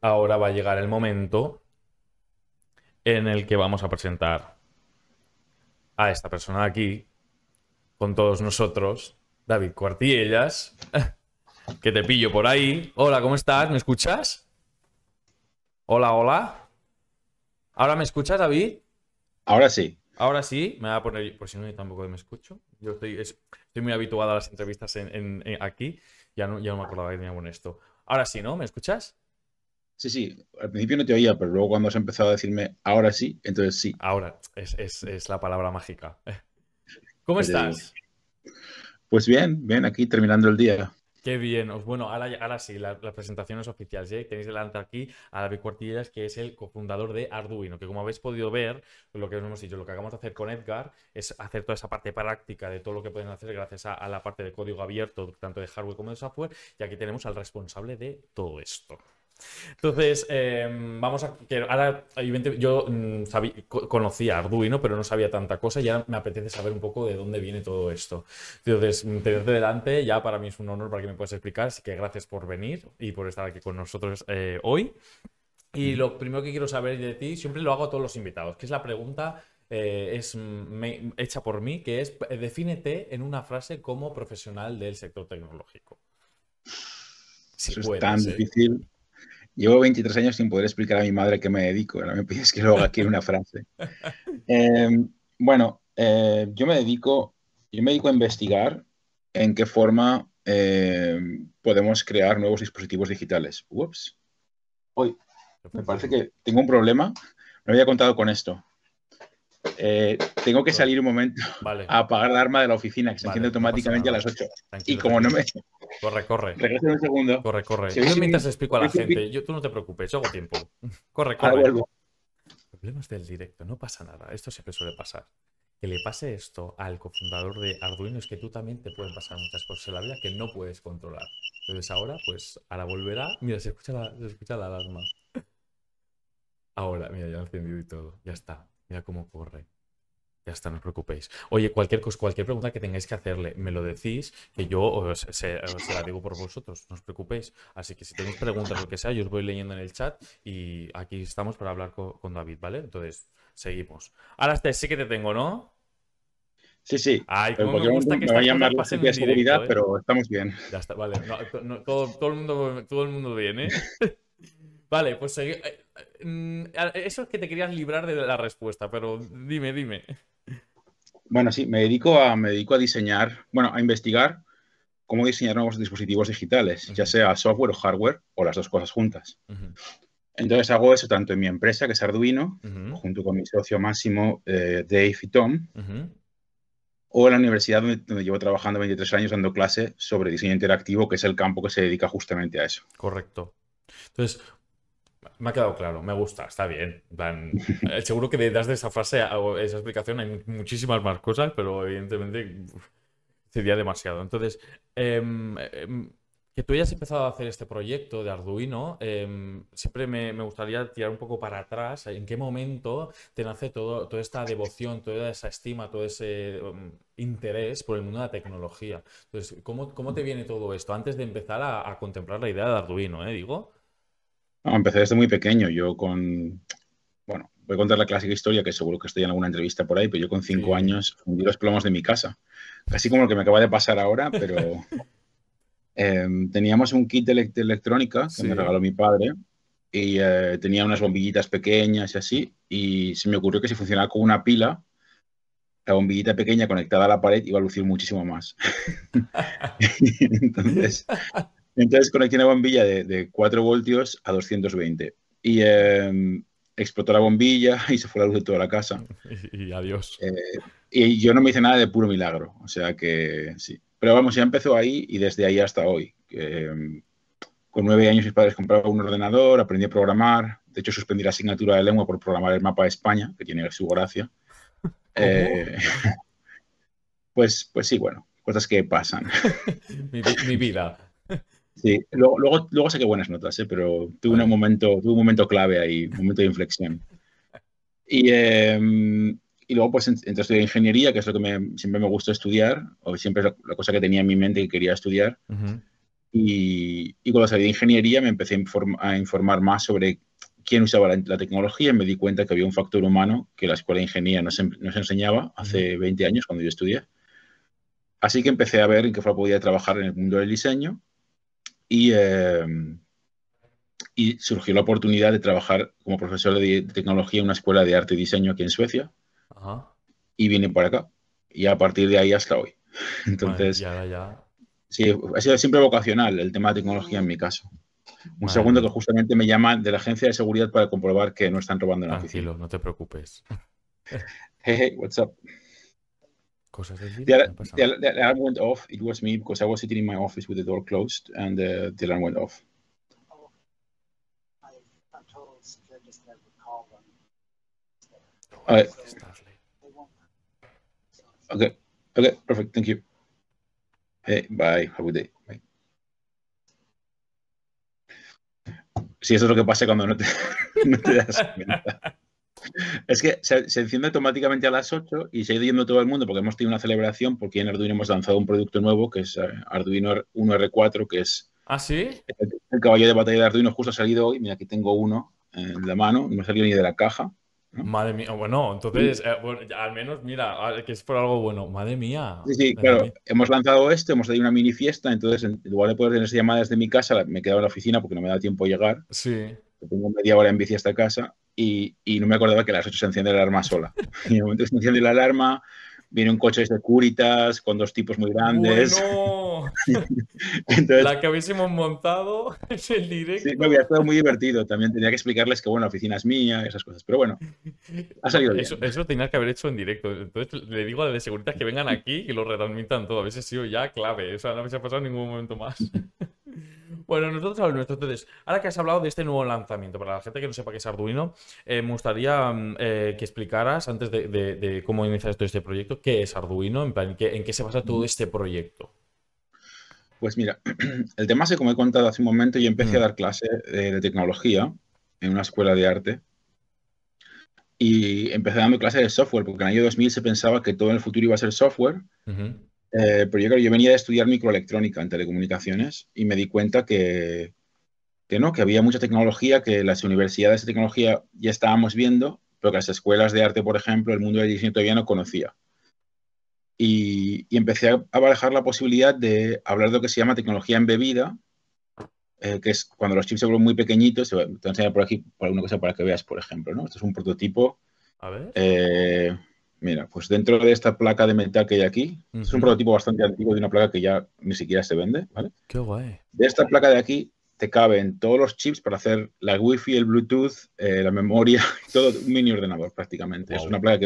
ahora va a llegar el momento en el que vamos a presentar a esta persona de aquí, con todos nosotros, David Cuartiellas, que te pillo por ahí. Hola, ¿cómo estás? ¿Me escuchas? Hola, hola. ¿Ahora me escuchas, David? Ahora sí. Ahora sí, me voy a poner, por si no, yo tampoco me escucho. Yo estoy muy habituado a las entrevistas aquí. Ya no me acordaba que tenía con esto. Ahora sí, ¿no? ¿Me escuchas? Sí, sí. Al principio no te oía, pero luego cuando has empezado a decirme ahora sí, entonces sí, Ahora, es la palabra mágica. ¿Cómo ya te digo. estás? Pues bien, bien, aquí terminando el día. Qué bien. Bueno, ahora sí, la presentación es oficial. ¿Sí? Tenéis delante aquí a David Cuartillas, que es el cofundador de Arduino, que como habéis podido ver, lo que os hemos dicho, lo que acabamos de hacer con Edgar es hacer toda esa parte práctica de todo lo que pueden hacer gracias a la parte de código abierto, tanto de hardware como de software, y aquí tenemos al responsable de todo esto. Entonces, vamos a. Ahora, evidentemente, yo conocía Arduino, pero no sabía tanta cosa y ahora me apetece saber un poco de dónde viene todo esto. Entonces, tenerte delante ya para mí es un honor para que me puedas explicar. Así que gracias por venir y por estar aquí con nosotros hoy. Y Ujú. lo primero que quiero saber de ti, siempre lo hago a todos los invitados, que es la pregunta. Hecha por mí, que es defínete en una frase como profesional del sector tecnológico. Si Eso es tan puedes, ¿eh? difícil. Llevo 23 años sin poder explicar a mi madre qué me dedico. Ahora me pides que lo haga aquí en una frase. Eh, bueno, yo me dedico a investigar en qué forma podemos crear nuevos dispositivos digitales. Ups. Hoy me parece Perfecto. que tengo un problema. No había contado con esto. Tengo que Vale. salir un momento Vale. a apagar la alarma de la oficina que se enciende Vale, no pasa automáticamente a nada. las 8. Y Tranquilo, como no tranquilo. me... Corre, corre. Regreso en un segundo. Corre, corre. Si Yo veis mientras un... explico a la gente, tú no te preocupes, yo hago tiempo. Corre, Ahora corre. vuelvo. Problemas del directo, no pasa nada. Esto siempre suele pasar. Que le pase esto al cofundador de Arduino es que tú también te pueden pasar muchas cosas en la vida que no puedes controlar. Entonces ahora, pues, ahora volverá. Mira, se escucha la alarma. Ahora, mira, ya lo he encendido y todo. Ya está. Mira cómo corre. Ya está, no os preocupéis. Oye, cualquier cosa, cualquier pregunta que tengáis que hacerle, me lo decís, que yo se la digo por vosotros, no os preocupéis. Así que si tenéis preguntas o lo que sea, yo os voy leyendo en el chat y aquí estamos para hablar con David, ¿vale? Entonces, seguimos. Ahora sí que te tengo, ¿no? Sí, sí. Ay, En cómo me cualquier momento gusta que me va a estas llamar cosas la pasen gente de en seguridad, directo, ¿eh? pero estamos bien. Ya está, vale. No, todo el mundo bien, ¿eh? Vale, pues eso es que te querías librar de la respuesta, pero dime, dime. Bueno, sí, me dedico a diseñar, bueno, a investigar cómo diseñar nuevos dispositivos digitales, ya Ujú, sea software o hardware o las dos cosas juntas. ujú, Entonces hago eso tanto en mi empresa, que es Arduino, ujú, junto con mi socio Máximo, Dave y Tom, ujú. o en la universidad donde llevo trabajando 23 años dando clase sobre diseño interactivo, que es el campo que se dedica justamente a eso. Correcto. Entonces, me ha quedado claro, me gusta, está bien. En plan, seguro que detrás de esa frase o esa explicación hay muchísimas más cosas, pero evidentemente sería demasiado. Entonces, que tú hayas empezado a hacer este proyecto de Arduino, siempre me gustaría tirar un poco para atrás. ¿En qué momento te nace toda esta devoción, toda esa estima, todo ese interés por el mundo de la tecnología? Entonces, ¿cómo te viene todo esto antes de empezar a contemplar la idea de Arduino, digo? No, empecé desde muy pequeño, yo con, bueno, voy a contar la clásica historia, que seguro que estoy en alguna entrevista por ahí, pero yo con 5 años fundí los plomos de mi casa. Casi como lo que me acaba de pasar ahora, pero teníamos un kit de electrónica que me Sí. regaló mi padre y tenía unas bombillitas pequeñas y así, y se me ocurrió que si funcionaba con una pila, la bombillita pequeña conectada a la pared iba a lucir muchísimo más. entonces, entonces conecté una bombilla de 4 voltios a 220 y explotó la bombilla y se fue la luz de toda la casa. Y adiós. Eh, y yo no me hice nada de puro milagro, o sea que sí. Pero vamos, ya empezó ahí y desde ahí hasta hoy. Con 9 años mis padres compraron un ordenador, aprendí a programar. De hecho, suspendí la asignatura de lengua por programar el mapa de España, que tiene su gracia. ¿Cómo? Eh, pues sí, bueno, cosas que pasan. Mi vida. Sí, luego saqué buenas notas, pero Vale. tuve un momento clave ahí, un momento de inflexión. Y, y luego pues entré a estudiar ingeniería, que es lo que siempre me gustó estudiar, o siempre es la cosa que tenía en mi mente que quería estudiar. Ujú. Y cuando salí de ingeniería me empecé a informar más sobre quién usaba la tecnología y me di cuenta que había un factor humano que la escuela de ingeniería nos enseñaba hace 20 años cuando yo estudié. Así que empecé a ver en qué forma podía trabajar en el mundo del diseño y, y surgió la oportunidad de trabajar como profesor de tecnología en una escuela de arte y diseño aquí en Suecia Ajá. y vine para acá. Y a partir de ahí hasta hoy. Y Entonces, ahora ya. sí, ha sido siempre vocacional el tema de tecnología en mi caso. Un Madre segundo que mía. justamente me llaman de la agencia de seguridad para comprobar que no están robando en la oficina. Tranquilo, no te preocupes. Hey, hey, what's up? Cosas del The, directo, no pasa nada. the alarm went off. It was me because I was sitting in my office with the door closed and the alarm went off. Oh, Starley. Okay, okay, perfect, thank you. Hey, bye, have a good day. Bye. Sí, eso es lo que pasa cuando no te, no te das cuenta. Es que se enciende automáticamente a las 8 y se ha ido yendo todo el mundo porque hemos tenido una celebración porque en Arduino hemos lanzado un producto nuevo que es Arduino 1R4, que es ¿Ah, sí? el caballo de batalla de Arduino. Justo ha salido hoy. Mira, aquí tengo uno en la mano, no ha salido ni de la caja, ¿no? Madre mía. Bueno, Y, entonces, bueno, al menos, mira, que es por algo bueno. Madre mía, sí, sí, claro, Benjamín. hemos lanzado esto, hemos tenido una mini fiesta, entonces en lugar de poder tener esa llamada desde mi casa, me he quedado en la oficina porque no me da tiempo a llegar. Sí. Tengo media hora en bici hasta casa y no me acordaba que a las 8 se enciende la alarma sola. Y en el momento que se enciende la alarma, viene un coche de Securitas con dos tipos muy grandes. Bueno, Entonces, la que hubiésemos montado es el sí, me había directo. estado muy divertido. También tenía que explicarles que, bueno, la oficina es mía, esas cosas. Pero bueno, ha No, salido bien. eso tenía que haber hecho en directo. Entonces le digo a la de seguridad que vengan aquí y lo retransmitan todo. A veces ha sido ya clave. O sea, no se ha pasado en ningún momento más. Bueno, nosotros a lo nuestro. Entonces, ahora que has hablado de este nuevo lanzamiento, para la gente que no sepa qué es Arduino, me gustaría que explicaras, antes de cómo iniciar todo este proyecto, qué es Arduino, en plan, en qué se basa todo este proyecto. Pues mira, el tema es que, como he contado hace un momento, yo empecé a Mm, dar clase de tecnología en una escuela de arte y empecé dando clase de software, porque en el año 2000 se pensaba que todo en el futuro iba a ser software. ujú. Pero yo, claro, yo venía de estudiar microelectrónica en telecomunicaciones y me di cuenta que no, que había mucha tecnología, que las universidades de tecnología ya estábamos viendo, pero que las escuelas de arte, por ejemplo, el mundo del diseño todavía no conocía. Y empecé a barajar la posibilidad de hablar de lo que se llama tecnología embebida, que es cuando los chips se vuelven muy pequeñitos. Te voy a enseñar por aquí por alguna cosa para que veas, por ejemplo, ¿no? Esto es un prototipo. A ver. eh, Mira, pues dentro de esta placa de metal que hay aquí, es un Ujú. prototipo bastante antiguo de una placa que ya ni siquiera se vende, ¿vale? Qué guay. De esta placa de aquí te caben todos los chips para hacer la Wi-Fi, el Bluetooth, la memoria, todo un mini ordenador prácticamente. Es una Wow. placa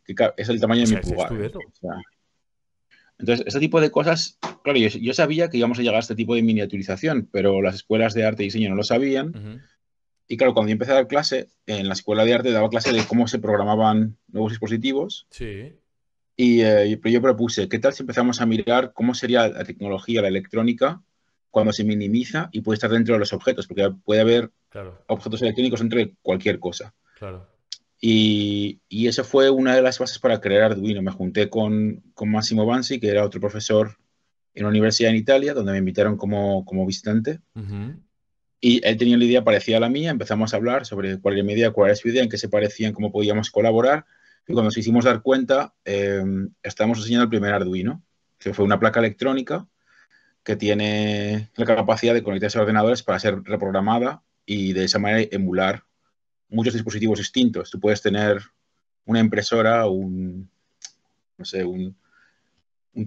que es el tamaño O de mi sea, ese es pulgar. tu dedo. O sea, entonces, este tipo de cosas, claro, yo sabía que íbamos a llegar a este tipo de miniaturización, pero las escuelas de arte y diseño no lo sabían. Ujú. Y claro, cuando yo empecé a dar clase, en la escuela de arte daba clase de cómo se programaban nuevos dispositivos. Sí, Pero yo propuse, ¿qué tal si empezamos a mirar cómo sería la tecnología, la electrónica, cuando se minimiza y puede estar dentro de los objetos? Porque puede haber claro, objetos electrónicos dentro de cualquier cosa. claro. Y esa fue una de las bases para crear Arduino. Me junté con Massimo Bansi, que era otro profesor en una universidad en Italia, donde me invitaron como visitante. Ujú. Y él tenía la idea parecida a la mía. Empezamos a hablar sobre cuál era mi idea, cuál era su idea, en qué se parecían, cómo podíamos colaborar. Y cuando nos hicimos dar cuenta, estábamos enseñando el primer Arduino, que fue una placa electrónica que tiene la capacidad de conectarse a ordenadores para ser reprogramada y de esa manera emular muchos dispositivos distintos. Tú puedes tener una impresora, no sé, un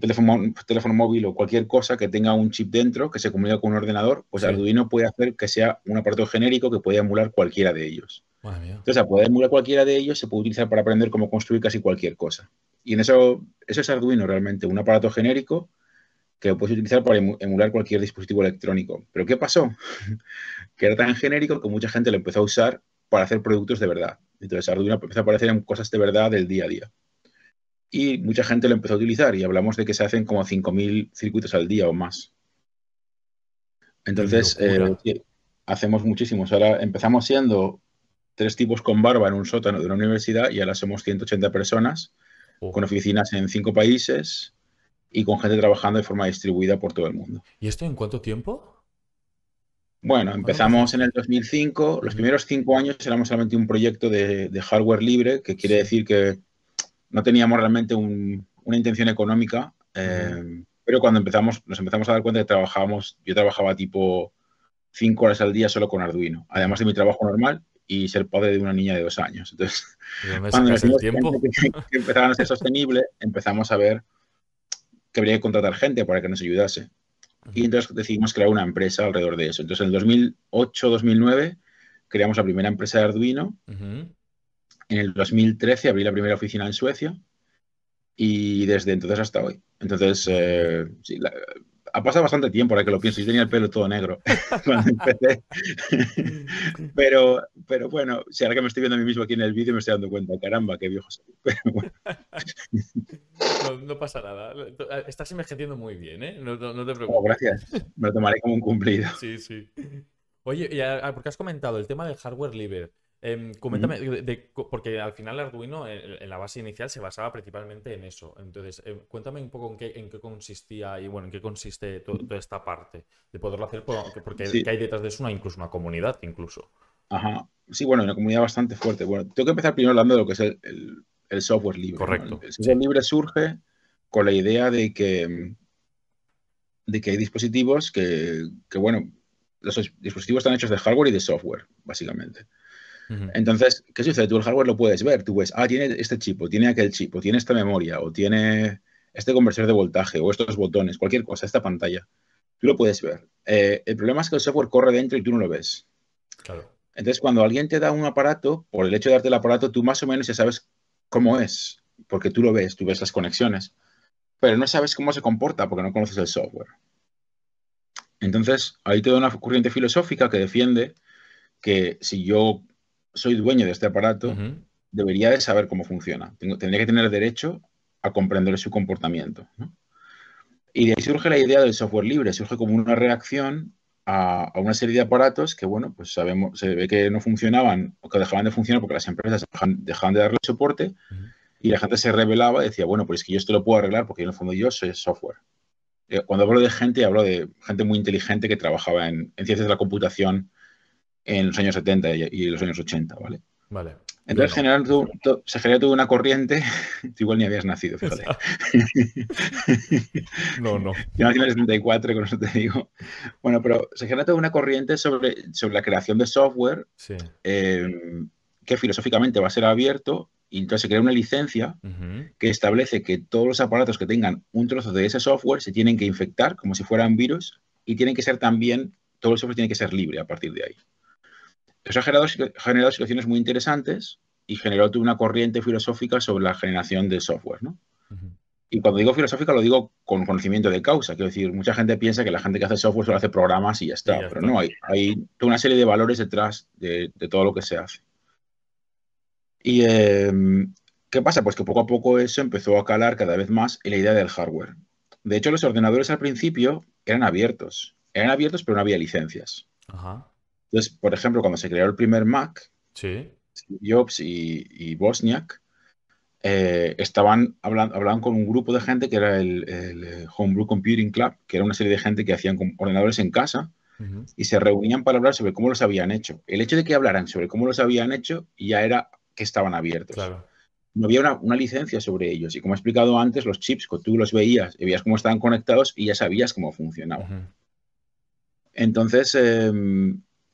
teléfono móvil o cualquier cosa que tenga un chip dentro que se comunica con un ordenador, pues Sí. Arduino puede hacer que sea un aparato genérico que pueda emular cualquiera de ellos. Madre mía. Entonces, al poder emular cualquiera de ellos, se puede utilizar para aprender cómo construir casi cualquier cosa. Y en eso es Arduino realmente, un aparato genérico que puedes utilizar para emular cualquier dispositivo electrónico. Pero ¿qué pasó? Que era tan genérico que mucha gente lo empezó a usar para hacer productos de verdad. Entonces Arduino empezó a aparecer en cosas de verdad del día a día. Y mucha gente lo empezó a utilizar y hablamos de que se hacen como 5.000 circuitos al día o más. ¡Qué Entonces, locura! sí, hacemos muchísimos. Ahora empezamos siendo 3 tipos con barba en un sótano de una universidad y ahora somos 180 personas Oh, con oficinas en 5 países y con gente trabajando de forma distribuida por todo el mundo. ¿Y esto en cuánto tiempo? Bueno, ¿Cuándo empezamos en el empezaste? 2005. Los Ujú, primeros 5 años éramos solamente un proyecto de hardware libre, que quiere sí. decir que no teníamos realmente una intención económica, Ujú, pero cuando nos empezamos a dar cuenta que yo trabajaba tipo 5 horas al día solo con Arduino, además ujú. de mi trabajo normal y ser padre de una niña de 2 años. Entonces, ¿De dónde cuando nos sacas el dimos cuenta tiempo? que empezaban a ser sostenible, empezamos a ver que habría que contratar gente para que nos ayudase. Y Ujú, entonces decidimos crear una empresa alrededor de eso. Entonces, en el 2008-2009 creamos la primera empresa de Arduino. ujú. En el 2013 abrí la primera oficina en Suecia y desde entonces hasta hoy. Entonces, Madre mía. sí, ha pasado bastante tiempo ahora que lo pienso. Yo tenía el pelo todo negro cuando empecé. Pero bueno, si ahora que me estoy viendo a mí mismo aquí en el vídeo me estoy dando cuenta, caramba, qué viejo soy. Pero bueno, No, no pasa nada. Estás envejeciendo muy bien, ¿eh? No, no te oh, preocupes. gracias. Me lo tomaré como un cumplido. Sí, sí. Oye, y porque has comentado el tema del hardware libre. Ujú. Coméntame, porque al final Arduino en la base inicial se basaba principalmente en eso. Entonces, cuéntame un poco en qué consistía y bueno, en qué consiste toda esta parte de poderlo hacer, porque Sí, que hay detrás de eso incluso una comunidad, incluso. ajá. Sí, bueno, una comunidad bastante fuerte. Bueno, tengo que empezar primero hablando de lo que es el software libre, ¿no? El Correcto, software sí. libre surge con la idea de que hay dispositivos que, bueno, los dispositivos están hechos de hardware y de software, básicamente. Ujú, Entonces, ¿qué sucede? Tú el hardware lo puedes ver, tú ves, tiene este chip, o tiene aquel chip, o tiene esta memoria, o tiene este conversor de voltaje, o estos botones, cualquier cosa, esta pantalla. Tú lo puedes ver. El problema es que el software corre dentro y tú no lo ves. claro. Entonces, cuando alguien te da un aparato, por el hecho de darte el aparato, tú más o menos ya sabes cómo es, porque tú ves las conexiones, pero no sabes cómo se comporta porque no conoces el software. Entonces, hay toda una corriente filosófica que defiende que si yo soy dueño de este aparato, Ujú, debería de saber cómo funciona. Tendría que tener derecho a comprender su comportamiento, ¿no? Y de ahí surge la idea del software libre, surge como una reacción a una serie de aparatos que, bueno, pues se ve que no funcionaban o que dejaban de funcionar porque las empresas dejaban de darle soporte ujú. y la gente se rebelaba y decía, bueno, pues es que yo esto lo puedo arreglar porque en el fondo yo soy software. Cuando hablo de gente, hablo de gente muy inteligente que trabajaba en ciencias de la computación en los años 70 y los años 80, ¿vale? Vale. Yo Entonces no. se genera toda una corriente, tú igual ni habías nacido, fíjate. No, no. Yo nací en el 74, con eso te digo. Bueno, pero se genera toda una corriente sobre la creación de software Sí. eh, que filosóficamente va a ser abierto y entonces se crea una licencia Ujú, que establece que todos los aparatos que tengan un trozo de ese software se tienen que infectar como si fueran virus y tienen que ser también, todo el software tiene que ser libre a partir de ahí. Eso ha generado situaciones muy interesantes y generó toda una corriente filosófica sobre la generación de software, ¿no? ujú. Y cuando digo filosófica lo digo con conocimiento de causa. Quiero decir, mucha gente piensa que la gente que hace software solo hace programas y ya Y está, ya pero está. no, hay toda una serie de valores detrás de todo lo que se hace. Y ¿qué pasa? Pues que poco a poco eso empezó a calar cada vez más en la idea del hardware. De hecho, los ordenadores al principio eran abiertos pero no había licencias. Ajá. Entonces, por ejemplo, cuando se creó el primer Mac, Sí. Steve Jobs y Wozniak hablaban con un grupo de gente que era el Homebrew Computing Club, que era una serie de gente que hacían ordenadores en casa Ujú, y se reunían para hablar sobre cómo los habían hecho. El hecho de que hablaran sobre cómo los habían hecho ya era que estaban abiertos. claro. No había una licencia sobre ellos. Y como he explicado antes, los chips, tú los veías y veías cómo estaban conectados y ya sabías cómo funcionaban. Ujú. Entonces,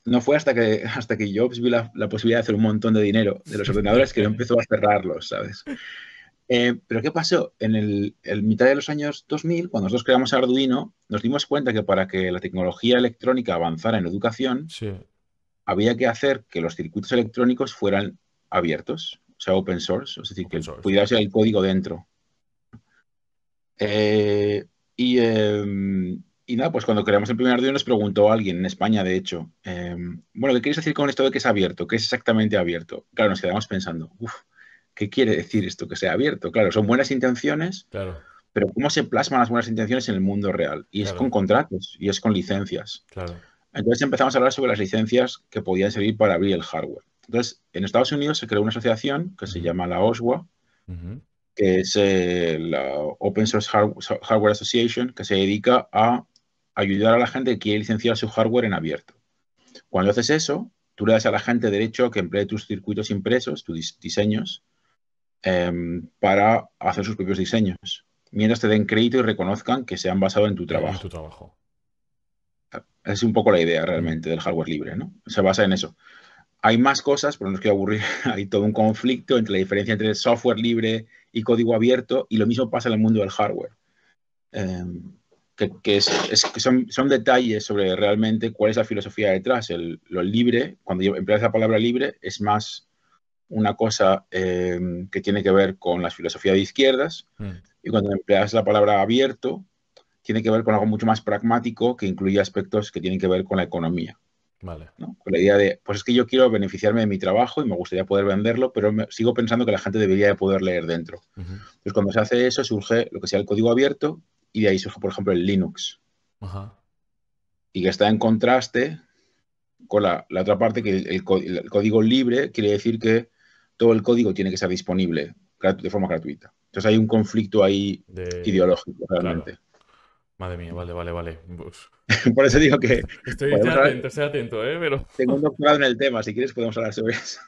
no fue hasta que Jobs vio la posibilidad de hacer un montón de dinero de los ordenadores que no empezó a cerrarlos, ¿sabes? Pero ¿qué pasó? En el mitad de los años 2000, cuando nosotros creamos Arduino, nos dimos cuenta que para que la tecnología electrónica avanzara en educación, Sí. había que hacer que los circuitos electrónicos fueran abiertos, o sea, open source, es decir, Open que source. pudiera ser el código dentro. Eh, y, eh, y nada, pues cuando creamos el primer Arduino nos preguntó alguien en España, de hecho, bueno, ¿qué quieres decir con esto de que es abierto? ¿Qué es exactamente abierto? Claro, nos quedamos pensando, uff, ¿qué quiere decir esto que sea abierto? Claro, son buenas intenciones, Claro, pero ¿cómo se plasman las buenas intenciones en el mundo real? Y es con claro, contratos y es con licencias. claro. Entonces empezamos a hablar sobre las licencias que podían servir para abrir el hardware. Entonces, en Estados Unidos se creó una asociación que se Ujú, llama la OSWA, ujú. que es la Open Source Hardware Association, que se dedica a ayudar a la gente que quiere licenciar su hardware en abierto. Cuando haces eso, tú le das a la gente derecho a que emplee tus circuitos impresos, tus diseños, para hacer sus propios diseños, mientras te den crédito y reconozcan que se han basado en tu En tu trabajo. trabajo. Es un poco la idea realmente del hardware libre, ¿no? Se basa en eso. Hay más cosas, pero no os quiero aburrir. Hay todo un conflicto entre la diferencia entre el software libre y código abierto, y lo mismo pasa en el mundo del hardware. Que son detalles sobre realmente cuál es la filosofía detrás. Lo libre, cuando empleas la palabra libre, es más una cosa que tiene que ver con la filosofía de izquierdas, y cuando empleas la palabra abierto, tiene que ver con algo mucho más pragmático que incluye aspectos que tienen que ver con la economía. Vale. ¿No? Con la idea de, pues es que yo quiero beneficiarme de mi trabajo y me gustaría poder venderlo, pero sigo pensando que la gente debería de poder leer dentro. Entonces, cuando se hace eso, surge lo que sea el código abierto, y de ahí surge, por ejemplo, el Linux. Ajá. Y que está en contraste con la otra parte, que el código libre quiere decir que todo el código tiene que ser disponible de forma gratuita. Entonces hay un conflicto ahí ideológico, realmente. Claro. Madre mía, vale. Pues, Por eso digo que estoy atento, pero... Tengo un doctorado en el tema, si quieres podemos hablar sobre eso.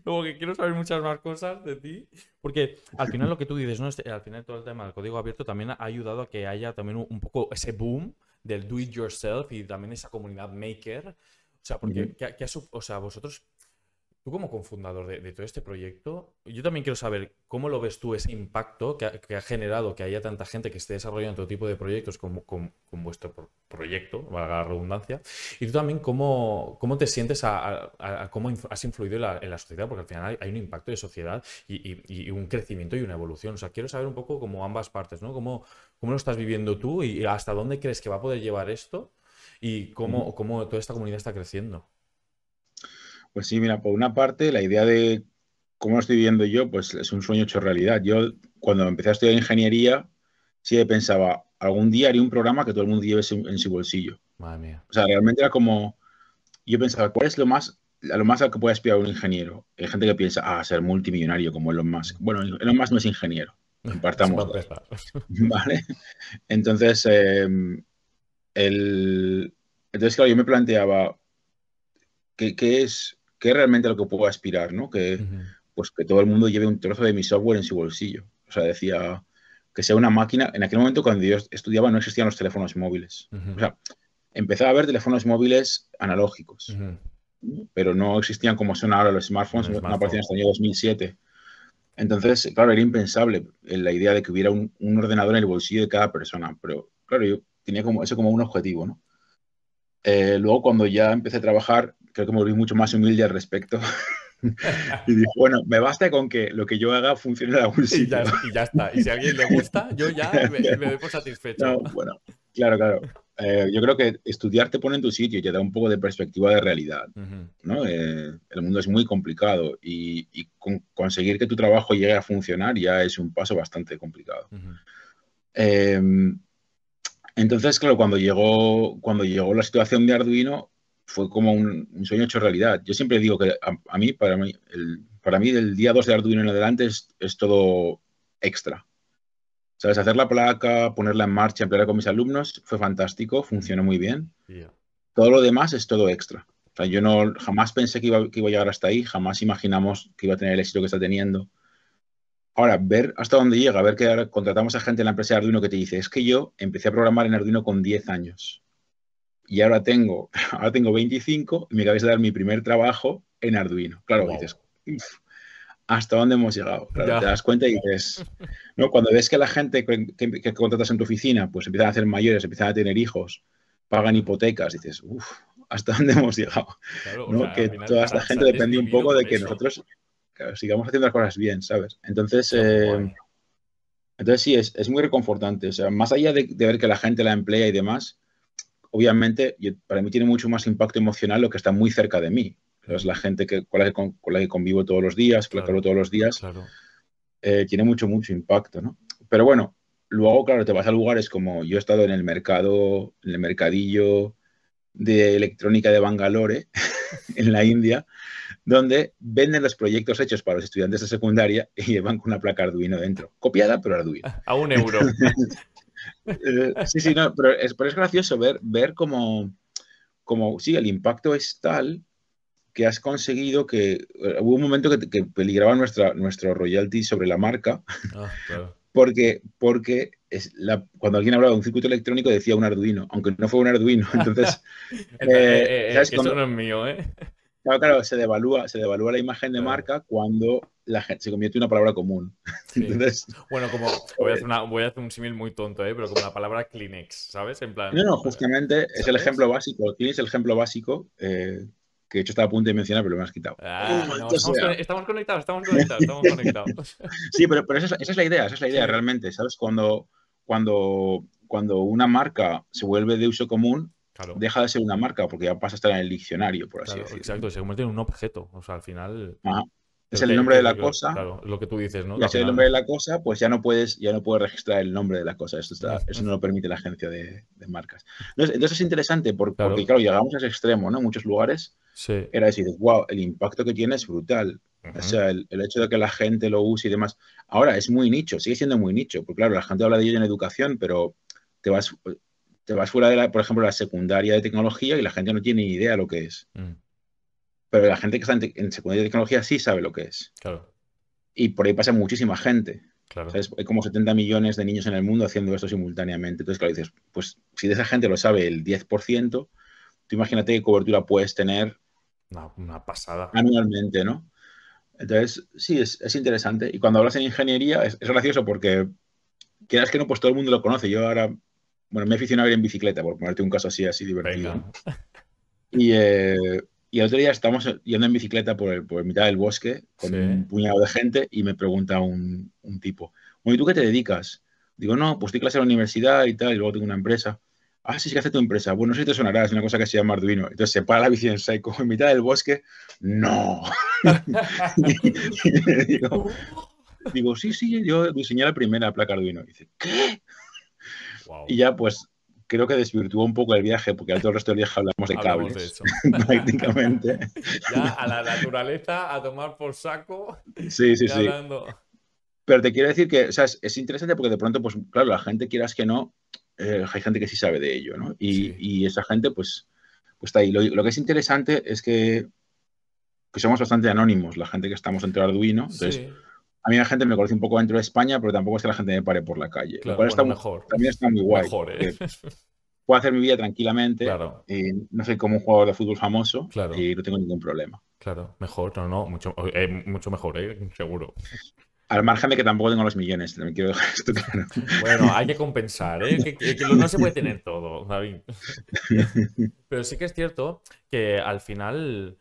Como que quiero saber muchas más cosas de ti, porque al final lo que tú dices, ¿no? Al final todo el tema del código abierto también ha ayudado a que haya también un poco ese boom del do it yourself y también esa comunidad maker. O sea, porque o sea, vosotros, tú como cofundador de todo este proyecto, yo también quiero saber cómo lo ves tú ese impacto que ha generado que haya tanta gente que esté desarrollando todo tipo de proyectos con vuestro proyecto, valga la redundancia, y tú también cómo te sientes a cómo has influido en la sociedad, porque al final hay un impacto de sociedad y un crecimiento y una evolución. O sea, quiero saber un poco como ambas partes, ¿no? ¿Cómo lo estás viviendo tú y hasta dónde crees que va a poder llevar esto y cómo toda esta comunidad está creciendo? Pues sí, mira, por una parte, la idea de cómo lo estoy viviendo yo, pues es un sueño hecho realidad. Yo, cuando empecé a estudiar ingeniería, sí pensaba, algún día haré un programa que todo el mundo lleve en su bolsillo. Madre mía. O sea, realmente era como, yo pensaba, ¿cuál es lo más a que puede aspirar un ingeniero? Hay gente que piensa, ser multimillonario como Elon Musk. Bueno, Elon Musk no es ingeniero, Eso partamos para de ahí. empezar. ¿Vale? Entonces, claro, yo me planteaba, ¿qué es realmente lo que puedo aspirar, ¿no? Pues que todo el mundo lleve un trozo de mi software en su bolsillo. O sea, decía que sea una máquina. En aquel momento, cuando yo estudiaba, no existían los teléfonos móviles. O sea, empezaba a haber teléfonos móviles analógicos, pero no existían como son ahora los smartphones, no aparecían hasta el año 2007. Entonces, claro, era impensable la idea de que hubiera un ordenador en el bolsillo de cada persona. Pero, claro, yo tenía eso como un objetivo, ¿no? Luego, cuando ya empecé a trabajar, creo que me volví mucho más humilde al respecto. Y dije, bueno, me basta con que lo que yo haga funcione en algún sitio. Y ya está. Y si a alguien le gusta, yo ya me doy por satisfecho. No, bueno, claro. Yo creo que estudiar te pone en tu sitio y te da un poco de perspectiva de realidad, ¿no? El mundo es muy complicado y conseguir que tu trabajo llegue a funcionar ya es un paso bastante complicado. Entonces, claro, cuando llegó la situación de Arduino, fue como un sueño hecho realidad. Yo siempre digo que para mí, del día 2 de Arduino en adelante es todo extra. ¿Sabes? Hacer la placa, ponerla en marcha, emplearla con mis alumnos, fue fantástico, funcionó muy bien. Todo lo demás es todo extra. O sea, yo jamás pensé que iba a llegar hasta ahí, jamás imaginamos que iba a tener el éxito que está teniendo. Ahora, ver hasta dónde llega, ver que ahora contratamos a gente en la empresa de Arduino que te dice, es que yo empecé a programar en Arduino con 10 años y ahora tengo 25 y me acabáis de dar mi primer trabajo en Arduino. Claro, dices, ¿hasta dónde hemos llegado? Claro, te das cuenta y dices, ¿no? Cuando ves que la gente que contratas en tu oficina, pues empiezan a hacer mayores, empiezan a tener hijos, pagan hipotecas, dices, ¿hasta dónde hemos llegado? Claro, ¿no? O sea, Que final, toda esta gente depende un poco de que nosotros sigamos haciendo las cosas bien, ¿sabes? Entonces, sí, es muy reconfortante. O sea, más allá de ver que la gente la emplea y demás, obviamente, para mí tiene mucho más impacto emocional lo que está muy cerca de mí. Es la gente con la que convivo todos los días, con la que hablo todos los días. Tiene mucho impacto, ¿no? Pero bueno, luego, claro, te vas a lugares como yo he estado en el mercadillo de electrónica de Bangalore en la India, donde venden los proyectos hechos para los estudiantes de secundaria y llevan con una placa Arduino dentro. Copiada, pero Arduino. A 1 euro. Sí, sí, no, pero es gracioso ver cómo, sí, el impacto es tal que has conseguido que hubo un momento que peligraba nuestro royalty sobre la marca, Claro. porque cuando alguien hablaba de un circuito electrónico decía un Arduino, aunque no fue un Arduino. Entonces, ¿sabes? Que eso no es mío, ¿eh? Claro, se devalúa la imagen de Claro. marca cuando la gente se convierte en una palabra común. Sí. Entonces, Bueno, como voy a hacer un símil muy tonto, pero como la palabra Kleenex, ¿sabes? En plan. no, justamente es el ¿Sabes? ejemplo básico. Tienes el ejemplo básico que de hecho estaba a punto de mencionar, pero me has quitado. No, Maldito sea. estamos conectados. Sí, pero esa es la idea, Sí. realmente, ¿sabes? Cuando una marca se vuelve de uso común, Claro, deja de ser una marca porque ya pasa a estar en el diccionario, por así claro, decirlo. exacto. Se convierte en un objeto. O sea, al final. Ajá. Es Pero el nombre de la claro, cosa, claro, es lo que tú dices, ¿no? y Que al al ser el final. nombre de la cosa, pues ya no puedes registrar el nombre de la cosa. Eso no lo permite la agencia de marcas. Entonces es interesante porque, Claro. claro, llegamos a ese extremo, ¿no? En muchos lugares Sí. era decir, wow, el impacto que tiene es brutal. O sea, el hecho de que la gente lo use y demás. Ahora es muy nicho, sigue siendo muy nicho, porque claro, la gente habla de ello en educación, pero te vas fuera de por ejemplo, la secundaria de tecnología y la gente no tiene ni idea lo que es. Pero la gente que está en secundaria de tecnología sí sabe lo que es. Claro. Y por ahí pasa muchísima gente. Claro. ¿Sabes? Hay como 70 millones de niños en el mundo haciendo esto simultáneamente. Entonces, claro, dices, pues si de esa gente lo sabe el 10%, tú imagínate qué cobertura puedes tener Una pasada. anualmente, ¿no? Entonces, sí, es interesante. Y cuando hablas en ingeniería, es gracioso porque, quieras que no, pues todo el mundo lo conoce. Yo ahora, bueno, me he aficionado a ir en bicicleta, por ponerte un caso así divertido, Venga. ¿no? Y el otro día estamos yendo en bicicleta por mitad del bosque con Sí. un puñado de gente y me pregunta un tipo, bueno, ¿y tú qué te dedicas? Digo, no, pues doy clase en la universidad y tal, y luego tengo una empresa. Ah, sí, sí, que hace tu empresa. Bueno, no sé si te sonará, es una cosa que se llama Arduino. Entonces se para la bici en seco en mitad del bosque. ¡No! digo, sí, yo diseñé la primera placa Arduino. Y dice, ¿qué? Wow. Y ya, pues, creo que desvirtuó un poco el viaje, porque al todo el resto del viaje hablamos de Hablamos cables, de eso. prácticamente. Ya a la naturaleza, a tomar por saco. Sí. Y hablando. Pero te quiero decir que, o sea, es interesante porque de pronto, pues, claro, la gente, quieras que no, hay gente que sí sabe de ello, ¿no? Y esa gente, pues está ahí. Lo que es interesante es que somos bastante anónimos, la gente que estamos dentro de Arduino. Entonces, Sí. a mí la gente me conoce un poco dentro de España, pero tampoco es que la gente me pare por la calle. Claro, Lo cual bueno, mejor. también está muy guay. Mejor, ¿eh? Puedo hacer mi vida tranquilamente. Claro. Y no soy como un jugador de fútbol famoso. Claro. Y no tengo ningún problema. Claro, mejor, no, mucho mejor, seguro. Al margen de que tampoco tengo los millones, me quiero dejar esto claro. Bueno, hay que compensar, que no se puede tener todo, David. Pero sí que es cierto que al final,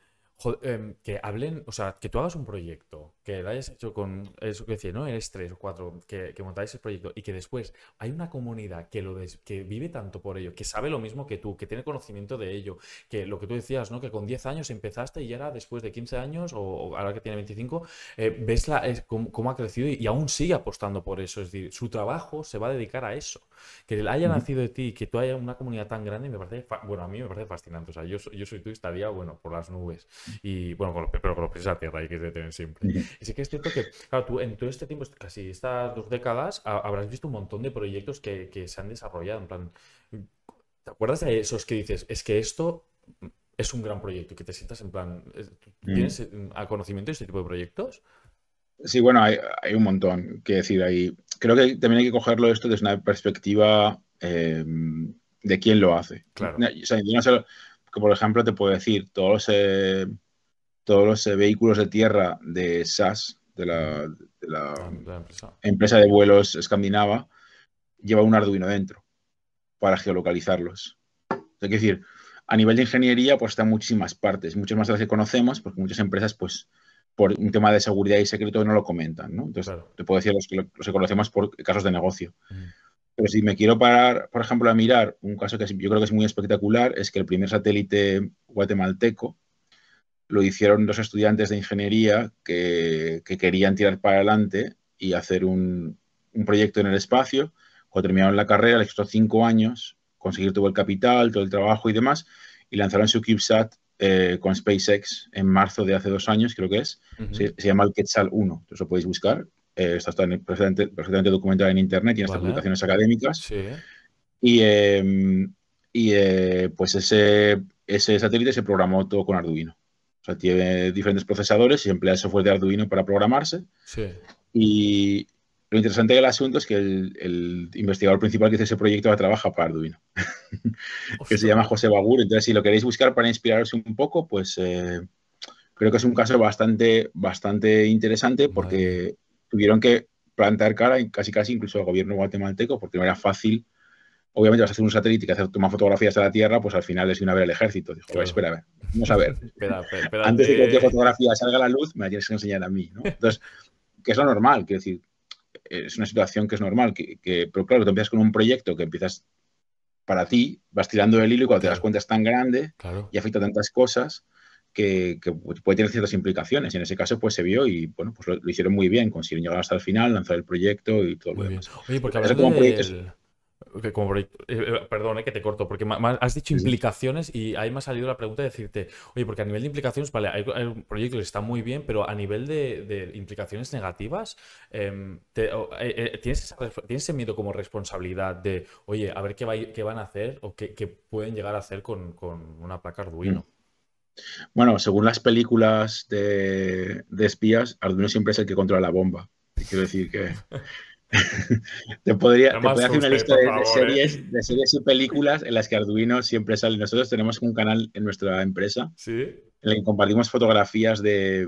que hablen, o sea, que tú hagas un proyecto, que lo hayas hecho con eso que decía, ¿no? Eres 3 o 4, que montáis el proyecto y que después hay una comunidad que vive tanto por ello, que sabe lo mismo que tú, que tiene conocimiento de ello, que lo que tú decías, ¿no? Que con 10 años empezaste y ahora después de 15 años, o ahora que tiene 25, ves cómo ha crecido y aún sigue apostando por eso. Es decir, su trabajo se va a dedicar a eso. Que haya nacido de ti, que tú haya una comunidad tan grande, me parece, bueno, a mí me parece fascinante. O sea, yo soy tú y estaría, bueno, por las nubes. Y bueno, pero con los pies a tierra hay que tener siempre. Y sí que es cierto que, claro, tú en todo este tiempo, casi estas 2 décadas, habrás visto un montón de proyectos que se han desarrollado. En plan, ¿te acuerdas de esos que dices, es que esto es un gran proyecto? Que te sientas en plan, ¿tienes conocimiento de este tipo de proyectos? Sí, bueno, hay un montón que decir ahí. Creo que también hay que cogerlo esto desde una perspectiva de quién lo hace. Claro. O sea, yo no sé, que por ejemplo te puedo decir, todos los vehículos de tierra de SAS, de la empresa de vuelos escandinava, lleva un Arduino dentro para geolocalizarlos. Es decir, a nivel de ingeniería, pues están muchísimas partes, muchas más de las que conocemos, porque muchas empresas, pues, por un tema de seguridad y secreto no lo comentan, ¿no? Entonces, claro, te puedo decir los que conocemos por casos de negocio. Pero si me quiero parar, por ejemplo, a mirar un caso que yo creo que es muy espectacular, es que el primer satélite guatemalteco lo hicieron 2 estudiantes de ingeniería que querían tirar para adelante y hacer un proyecto en el espacio. Cuando terminaron la carrera, les costó 5 años conseguir todo el capital, todo el trabajo y demás, y lanzaron su CubeSat con SpaceX en marzo de hace 2 años, creo que es. Se llama el Quetzal 1. Entonces lo podéis buscar. Está perfectamente documentado en Internet y en estas Vale. publicaciones académicas. Sí. Pues ese satélite se programó todo con Arduino. O sea, tiene diferentes procesadores y emplea el software de Arduino para programarse. Sí. Y lo interesante del asunto es que el investigador principal que hizo ese proyecto ahora trabaja para Arduino, que se llama José Bagur. Entonces, si lo queréis buscar para inspiraros un poco, pues creo que es un caso bastante interesante porque tuvieron que plantar cara casi incluso al gobierno guatemalteco porque no era fácil. Obviamente vas a hacer un satélite que toma fotografías de la Tierra, pues al final les viene a ver el ejército. Dijo, Claro. espera, a ver, vamos a ver. Espérate. Antes de que cualquier fotografía salga a la luz, me la tienes que enseñar a mí, ¿no? Entonces, que es lo normal, quiero decir, es una situación que es normal, pero claro, tú empiezas con un proyecto que empiezas para ti, vas tirando del hilo y cuando te das cuenta es tan grande y afecta a tantas cosas que puede tener ciertas implicaciones. Y en ese caso, pues se vio y, bueno, pues lo hicieron muy bien, consiguieron llegar hasta el final, lanzar el proyecto y todo lo demás. Oye, porque hablando perdón, que te corto, porque has dicho implicaciones y ahí me ha salido la pregunta de decirte, oye, porque a nivel de implicaciones, vale, hay un proyecto que está muy bien, pero a nivel de implicaciones negativas, ¿tienes ese miedo como responsabilidad de, oye, a ver qué van a hacer o qué pueden llegar a hacer con una placa Arduino? Bueno, según las películas de espías, Arduino siempre es el que controla la bomba. Quiero decir que te podría hacer una lista de series y películas en las que Arduino siempre sale. Nosotros tenemos un canal en nuestra empresa en el que compartimos fotografías de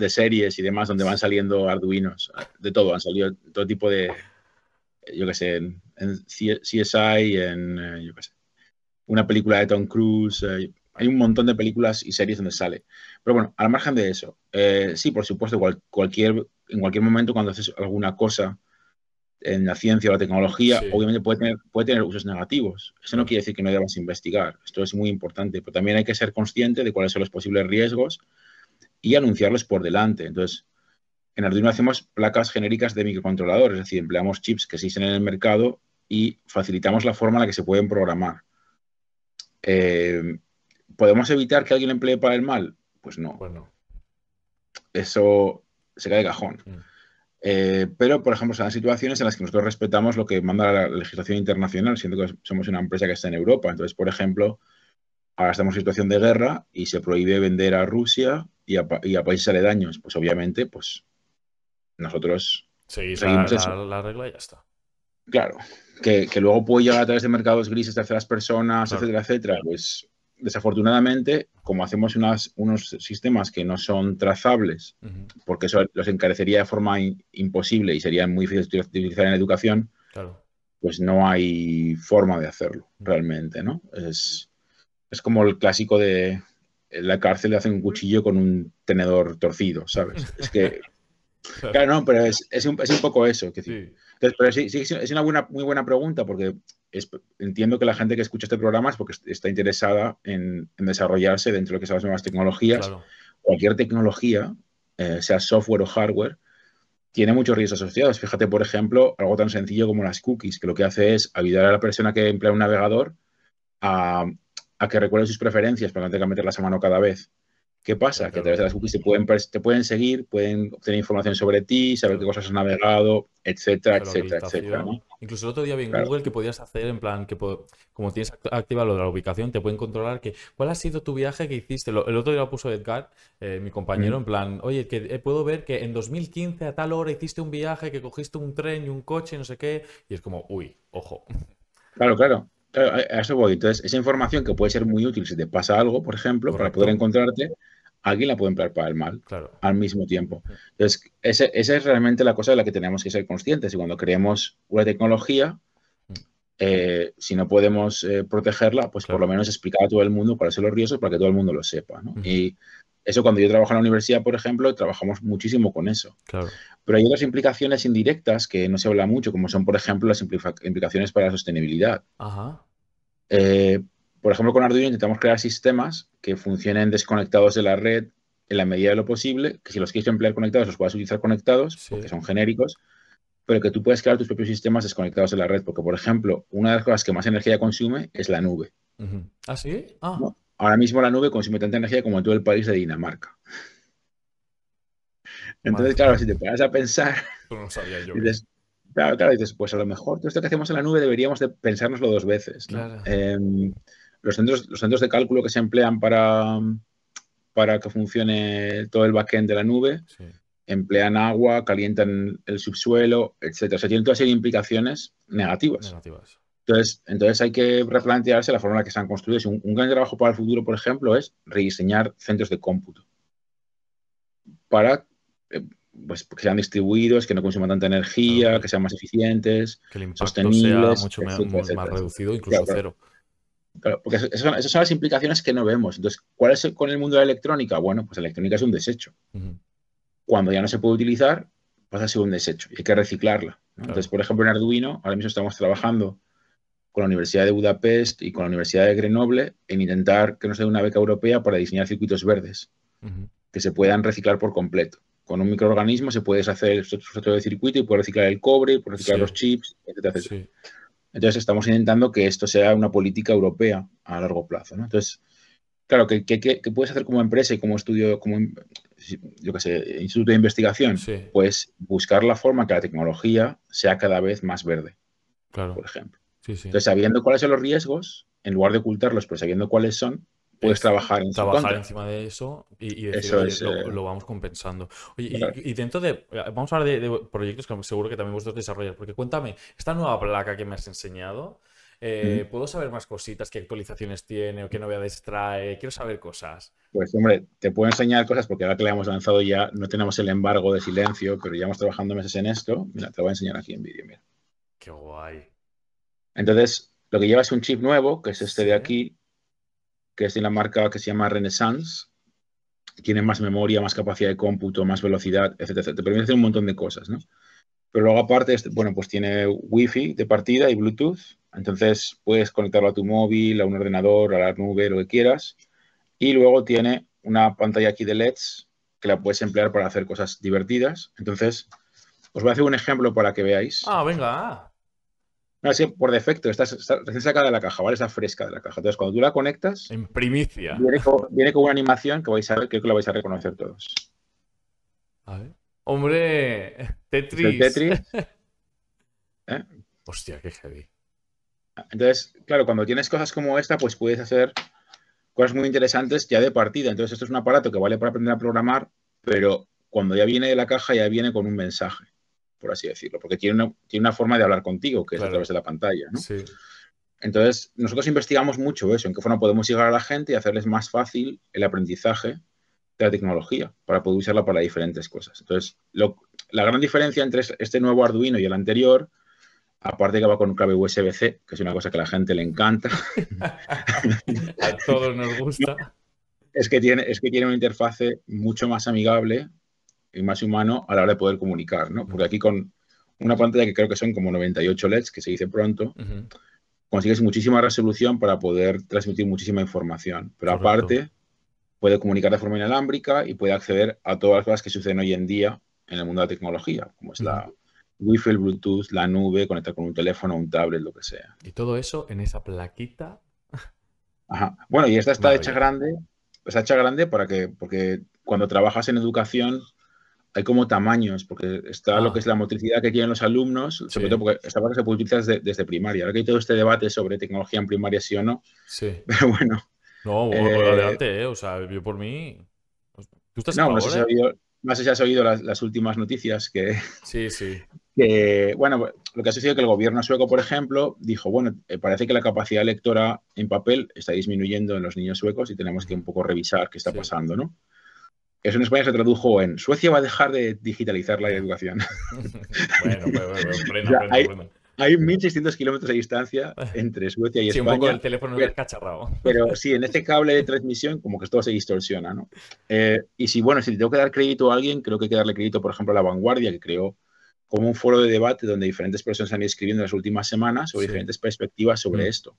series y demás donde van saliendo Arduinos. De todo, han salido todo tipo de, yo qué sé, en CSI, yo qué sé, una película de Tom Cruise. Hay un montón de películas y series donde sale. Pero bueno, al margen de eso, sí, por supuesto, en cualquier momento cuando haces alguna cosa en la ciencia o la tecnología, obviamente puede tener usos negativos. Eso no quiere decir que no debas investigar. Esto es muy importante, pero también hay que ser consciente de cuáles son los posibles riesgos y anunciarlos por delante. Entonces, en Arduino hacemos placas genéricas de microcontroladores, es decir, empleamos chips que existen en el mercado y facilitamos la forma en la que se pueden programar. ¿Podemos evitar que alguien emplee para el mal? Pues no. Bueno. Eso se cae de cajón. Pero, por ejemplo, son situaciones en las que nosotros respetamos lo que manda la legislación internacional, siendo que somos una empresa que está en Europa. Entonces, por ejemplo, ahora estamos en situación de guerra y se prohíbe vender a Rusia y a países aledaños. Pues obviamente, pues nosotros seguimos la regla y ya está. Claro, que luego puede llegar a través de mercados grises, terceras personas, etcétera, etcétera. Pues desafortunadamente, como hacemos unos sistemas que no son trazables, porque eso los encarecería de forma imposible y serían muy difíciles de utilizar en educación, pues no hay forma de hacerlo realmente, ¿no? Es como el clásico de en la cárcel le hacen un cuchillo con un tenedor torcido, ¿sabes? Es que claro, no, pero es un poco eso. Entonces, pero sí, es una muy buena pregunta porque entiendo que la gente que escucha este programa es porque está interesada en desarrollarse dentro de lo que son las nuevas tecnologías. Claro. Cualquier tecnología, sea software o hardware, tiene muchos riesgos asociados. Fíjate, por ejemplo, algo tan sencillo como las cookies, que lo que hace es ayudar a la persona que emplea un navegador a que recuerde sus preferencias para no tener que meterlas a mano cada vez. ¿Qué pasa? Que a través de las cookies te pueden seguir, pueden obtener información sobre ti, saber qué cosas has navegado, etcétera, etcétera, ¿no? Incluso el otro día vi en Google que podías hacer en plan, que como tienes activado lo de la ubicación, te pueden controlar cuál ha sido tu viaje que hiciste. El otro día lo puso Edgar, mi compañero, en plan, oye, que puedo ver que en 2015 a tal hora hiciste un viaje, que cogiste un tren y un coche, no sé qué, y es como, uy, ojo. Claro. A eso voy. Entonces, esa información que puede ser muy útil si te pasa algo, por ejemplo, para poder encontrarte, alguien la puede emplear para el mal al mismo tiempo. Entonces, esa es realmente la cosa de la que tenemos que ser conscientes. Y cuando creemos una tecnología, si no podemos protegerla, pues por lo menos explicar a todo el mundo cuáles son los riesgos para que todo el mundo lo sepa, ¿no? Y eso, cuando yo trabajo en la universidad, por ejemplo, trabajamos muchísimo con eso. Pero hay otras implicaciones indirectas que no se habla mucho, como son, por ejemplo, las implicaciones para la sostenibilidad. Por ejemplo, con Arduino intentamos crear sistemas que funcionen desconectados de la red en la medida de lo posible, que si los quieres emplear conectados, los puedas utilizar conectados, porque son genéricos, pero que tú puedes crear tus propios sistemas desconectados de la red, porque, por ejemplo, una de las cosas que más energía consume es la nube. ¿Ah, sí? ¿No? ahora mismo la nube consume tanta energía como todo el país de Dinamarca. Entonces, Madre claro, si te mía, pones a pensar, esto no sabía yo, ¿eh? dices, claro, dices, pues a lo mejor todo esto que hacemos en la nube deberíamos de pensárnoslo dos veces, ¿no? Claro. Los centros de cálculo que se emplean para que funcione todo el backend de la nube Sí, emplean agua, calientan el subsuelo, etcétera. O sea, tienen toda serie de implicaciones negativas. negativas. Entonces hay que replantearse la forma en la que se han construido. Un gran trabajo para el futuro, por ejemplo, es rediseñar centros de cómputo para eh, pues, que sean distribuidos, que no consuman tanta Claro energía, que sean más eficientes, que el impacto sea sostenibles, mucho etcétera, más etcétera, reducido, etcétera. incluso Claro, claro, cero. claro, porque esas son las implicaciones que no vemos. Entonces, ¿cuál es con el mundo de la electrónica? Bueno, pues la electrónica es un desecho. Ujú, Cuando ya no se puede utilizar, pasa a ser un desecho y hay que reciclarla, ¿no? Entonces, claro. por ejemplo, en Arduino, ahora mismo estamos trabajando con la Universidad de Budapest y con la Universidad de Grenoble en intentar que nos dé una beca europea para diseñar circuitos verdes Ujú, que se puedan reciclar por completo. Con un microorganismo se puede deshacer el sustrato de circuito y puede reciclar el cobre, puede reciclar los sí, chips, etcétera, etcétera. sí. Entonces, estamos intentando que esto sea una política europea a largo plazo, ¿no? Entonces, claro, ¿qué puedes hacer como empresa y como estudio, como, yo qué sé, instituto de investigación? Sí, Pues buscar la forma que la tecnología sea cada vez más verde, por claro. ejemplo. Sí, sí. Entonces, sabiendo cuáles son los riesgos, en lugar de ocultarlos, pero sabiendo cuáles son, puedes Es trabajar en su trabajar contra. encima de eso y decir, Eso oye, es, lo vamos compensando. Oye, claro. y dentro de, vamos a hablar de proyectos que seguro que también vosotros desarrolláis, porque cuéntame, esta nueva placa que me has enseñado, Ujú. ¿puedo saber más cositas? ¿Qué actualizaciones tiene o qué novedades trae? Quiero saber cosas. Pues, hombre, te puedo enseñar cosas porque ahora que la hemos lanzado ya no tenemos el embargo de silencio, pero ya hemos trabajando meses en esto. Mira, te lo voy a enseñar aquí en vídeo, mira. Qué guay. Entonces, lo que lleva es un chip nuevo, que es este Sí, de aquí, que es de la marca que se llama Renaissance. Tiene más memoria, más capacidad de cómputo, más velocidad, etcétera, etcétera. Te permite hacer un montón de cosas, ¿no? Pero luego aparte, bueno, pues tiene Wi-Fi de partida y Bluetooth. Entonces puedes conectarlo a tu móvil, a un ordenador, a la nube, lo que quieras. Y luego tiene una pantalla aquí de LEDs que la puedes emplear para hacer cosas divertidas. Entonces, os voy a hacer un ejemplo para que veáis. ah, venga. No, sí, por defecto, está recién sacada de la caja, ¿vale? Está fresca de la caja. Entonces, cuando tú la conectas, En primicia. viene con una animación que vais a ver, creo que la vais a reconocer todos. A ver. Hombre, Es el Tetris. Tetris, ¿eh? Hostia, qué heavy. Entonces, claro, cuando tienes cosas como esta, pues puedes hacer cosas muy interesantes ya de partida. Entonces, esto es un aparato que vale para aprender a programar, pero cuando ya viene de la caja, ya viene con un mensaje, por así decirlo, porque tiene una forma de hablar contigo, que es a través Claro, de la pantalla, ¿no? sí. Entonces, nosotros investigamos mucho eso, en qué forma podemos llegar a la gente y hacerles más fácil el aprendizaje de la tecnología para poder usarla para diferentes cosas. Entonces, la gran diferencia entre este nuevo Arduino y el anterior, aparte que va con un cable USB-C, que es una cosa que a la gente le encanta, A todos nos gusta. es que tiene una interfase mucho más amigable y más humano a la hora de poder comunicar, ¿no? Porque Mm, aquí con una pantalla que creo que son como 98 LEDs, que se dice pronto, ujú, consigues muchísima resolución para poder transmitir muchísima información. Pero correcto. aparte, puede comunicar de forma inalámbrica y puede acceder a todas las cosas que suceden hoy en día en el mundo de la tecnología, como es Ujú. la Wi-Fi, el Bluetooth, la nube, conectar con un teléfono, un tablet, lo que sea. Y todo eso en esa plaquita. Ajá. Bueno, y esta Maravilla. está hecha grande porque cuando trabajas en educación hay como tamaños, porque está lo que es Ah, la motricidad que quieren los alumnos, sobre todo sí, porque esta parte se puede utilizar desde primaria. Ahora que hay todo este debate sobre tecnología en primaria, sí o no, sí. pero bueno, No, eh, adelante, ¿eh? O sea, yo por mí. ¿Tú estás a no, favor, eh? no sé si has oído las últimas noticias Sí, sí. bueno, lo que ha sucedido es que el gobierno sueco, por ejemplo, dijo, bueno, parece que la capacidad lectora en papel está disminuyendo en los niños suecos y tenemos que Ujú, un poco revisar qué está sí. pasando, ¿no? Eso en España se tradujo en Suecia va a dejar de digitalizar la Ya. educación. Bueno, O frena, sea, frena, hay, frena. hay 1.600 kilómetros de distancia entre Suecia y Sí, un poco el España, teléfono pero, descacharrado. pero sí, en este cable de transmisión como que todo se distorsiona, ¿no? Y si, bueno, si le tengo que dar crédito a alguien, creo que hay que darle crédito, por ejemplo, a La Vanguardia, que creó como un foro de debate donde diferentes personas han ido escribiendo en las últimas semanas sobre Sí. diferentes perspectivas sobre Mm, esto.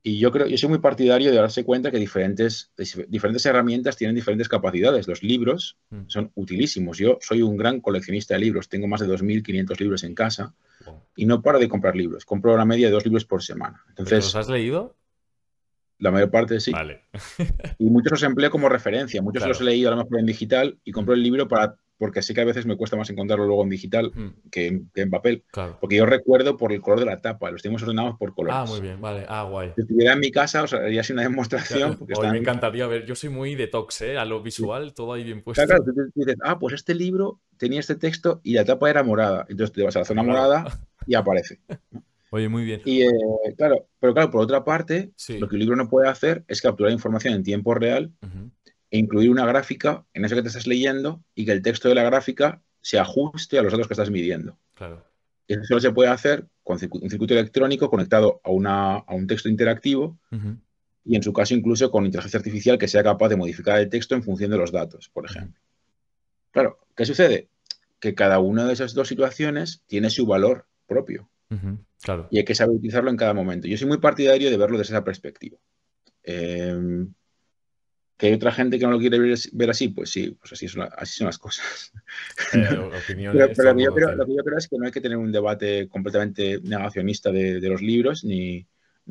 Y yo soy muy partidario de darse cuenta que diferentes herramientas tienen diferentes capacidades. Los libros mm. son utilísimos. Yo soy un gran coleccionista de libros. Tengo más de 2.500 libros en casa Wow. y no paro de comprar libros. Compro una media de 2 libros por semana. ¿Pero te los Entonces, has leído? La mayor parte sí. Vale. Y muchos los empleo como referencia. Muchos los he Claro. leído a lo mejor en digital y compro Mm, el libro porque sé que a veces me cuesta más encontrarlo luego en digital mm, que en papel. claro. Porque yo recuerdo por el color de la tapa. Los tenemos ordenados por Ah, muy colores. bien, vale. Ah, guay. Si estuviera en mi casa, os haría así una Ya, demostración porque hoy están. me encantaría ver. Yo soy muy detox, ¿eh? A lo visual, todo ahí bien Claro, puesto. claro, tú dices, pues este libro tenía este texto y la tapa era morada. Entonces tú te vas a la Claro, zona claro. morada y aparece. Oye, muy bien. Y claro, pero claro, por otra parte, lo Sí. que el libro no puede hacer es capturar información en tiempo real Ujú, e incluir una gráfica en eso que te estás leyendo y que el texto de la gráfica se ajuste a los datos que estás midiendo. claro. Eso solo se puede hacer con un circuito electrónico conectado a un texto interactivo Ujú, y en su caso incluso con inteligencia artificial que sea capaz de modificar el texto en función de los datos, por ujú, ejemplo. Claro, ¿qué sucede? Que cada una de esas dos situaciones tiene su valor propio ujú, claro. y hay que saber utilizarlo en cada momento. Yo soy muy partidario de verlo desde esa perspectiva. Eh, ¿Que hay otra gente que no lo quiere ver así? Pues sí, pues así son las cosas. Opiniones, Pero todo el mundo lo tiene. que yo creo es que no hay que tener un debate completamente negacionista de los libros, ni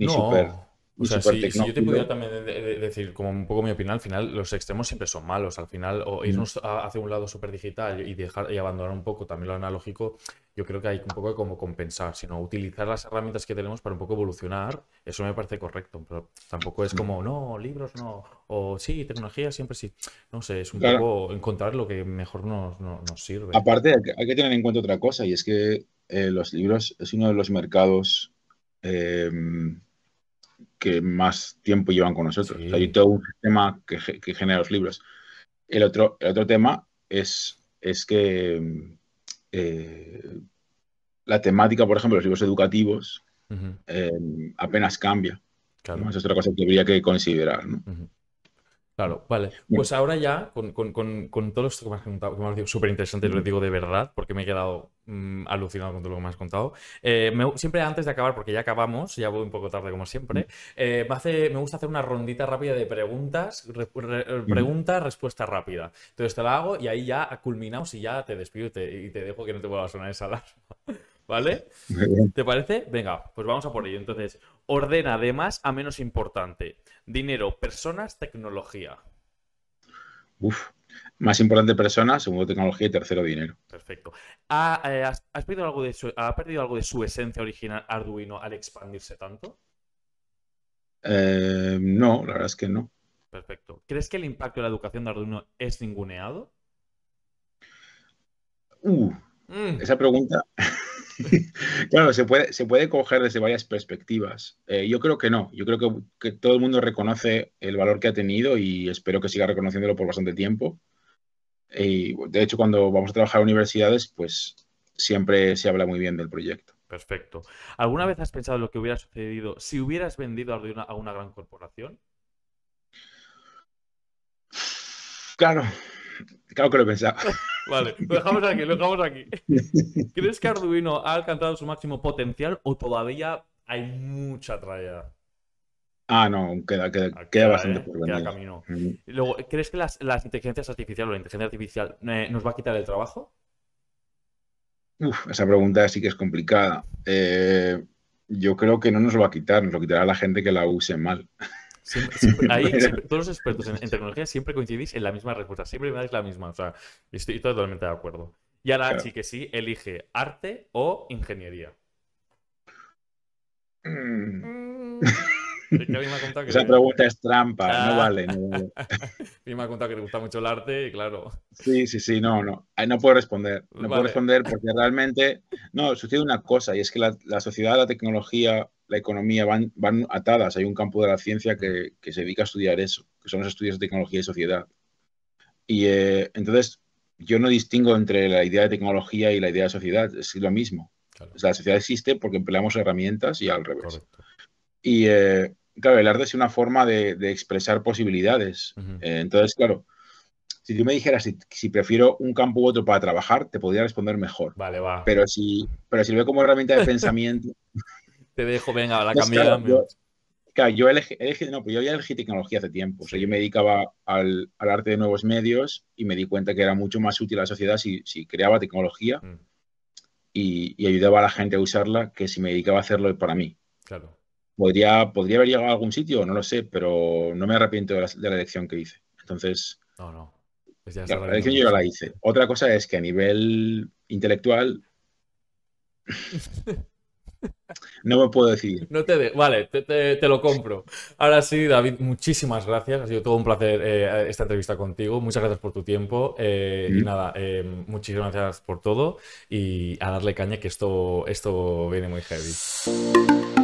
súper No, o ni sea, súper si yo te pudiera tecnófilo. también decir como un poco mi opinión, al final los extremos siempre son malos. Al final, o irnos hacia un lado súper digital y dejar y abandonar un poco también lo analógico, yo creo que hay un poco de como compensar, sino utilizar las herramientas que tenemos para un poco evolucionar. Eso me parece correcto, pero tampoco es como, no, libros no, o sí, tecnología siempre sí. No sé, es un Claro, poco encontrar lo que mejor nos sirve. aparte hay que tener en cuenta otra cosa, y es que los libros es uno de los mercados eh, que más tiempo llevan con nosotros. O sea, hay Sí. todo un sistema que genera los libros. El otro tema es que eh, la temática, por ejemplo, de los libros educativos Ujú, eh, apenas cambia, ¿no? claro. Esa es otra cosa que habría que considerar, ¿no? Ujú. Claro, vale. Bueno, Pues ahora ya, con todo esto que me has contado, que me has dicho súper interesante, lo digo de verdad, porque me he quedado alucinado con todo lo que me has contado. Siempre antes de acabar, porque ya acabamos, ya voy un poco tarde como siempre, me gusta hacer una rondita rápida de preguntas, pregunta, respuesta rápida. Entonces te la hago y ahí ya culminamos y ya te despido y te dejo que no te vuelva a sonar esa alarma. ¿Vale? muy bien. ¿Te parece? Venga, pues vamos a por ello. Entonces, ordena de más a menos importante. Dinero, personas, tecnología. Uf. Más importante persona, segundo tecnología y tercero dinero. Perfecto. ¿Has perdido algo ha perdido algo de su esencia original Arduino al expandirse tanto? No, la verdad es que no. Perfecto. ¿Crees que el impacto de la educación de Arduino es ninguneado? Uh, Mm, esa pregunta, claro, se puede coger desde varias perspectivas. Yo creo que no. Yo creo que todo el mundo reconoce el valor que ha tenido y espero que siga reconociéndolo por bastante tiempo. Y de hecho, cuando vamos a trabajar en universidades, pues siempre se habla muy bien del proyecto. perfecto. ¿Alguna vez has pensado en lo que hubiera sucedido si hubieras vendido Arduino a una gran corporación? Claro, claro que lo he pensado. Vale, lo dejamos aquí, lo dejamos aquí. ¿Crees que Arduino ha alcanzado su máximo potencial o todavía hay mucha tralla? No, queda Queda, bastante ¿eh? por Queda venir. camino. Y luego, ¿crees que las inteligencias artificiales o la inteligencia artificial nos va a quitar el trabajo? Esa pregunta sí que es complicada. Yo creo que no nos lo va a quitar, nos lo quitará la gente que la use mal. Pero, Todos los expertos en tecnología siempre coincidís en la misma respuesta, siempre me dais la misma, o sea, estoy totalmente de acuerdo. Y ahora sí claro. que sí, elige arte o ingeniería. Mm. Mm, que a mí me ha contado Esa que... pregunta es trampa, no Ah. vale, no vale. A mí me ha contado que te gusta mucho el arte y claro. Sí, sí, sí, no, no. No puedo responder. No puedo Vale. responder porque realmente, no, sucede una cosa y es que la sociedad, la tecnología, la economía van atadas. Hay un campo de la ciencia Mm, que se dedica a estudiar eso, que son los estudios de tecnología y sociedad. Y entonces yo no distingo entre la idea de tecnología y la idea de sociedad, es lo mismo. O claro, sea, la sociedad existe porque empleamos herramientas y al revés. correcto. Y claro, el arte es una forma de expresar posibilidades. Ujú. Entonces, claro, si tú me dijeras si prefiero un campo u otro para trabajar, te podría responder mejor. Vale, va. Pero si lo veo como herramienta de pensamiento, Te dejo, venga, la pues cambio, claro, cambio. yo no, pues yo ya elegí tecnología hace tiempo. O sea, yo me Sí. dedicaba al arte de nuevos medios y me di cuenta que era mucho más útil a la sociedad si creaba tecnología Mm, y ayudaba a la gente a usarla que si me dedicaba a hacerlo para mí. claro. Podría haber llegado a algún sitio, no lo sé, pero no me arrepiento de la elección que hice. Entonces, No, no. Pues ya claro, estás la haciendo elección yo ya la mucho. hice. Otra cosa es que a nivel intelectual no me puedo decidir. No te Vale, te lo compro. Ahora sí, David, muchísimas gracias. Ha sido todo un placer esta entrevista contigo. Muchas gracias por tu tiempo. Y ¿Mm? nada, muchísimas gracias por todo. Y a darle caña que esto viene muy heavy.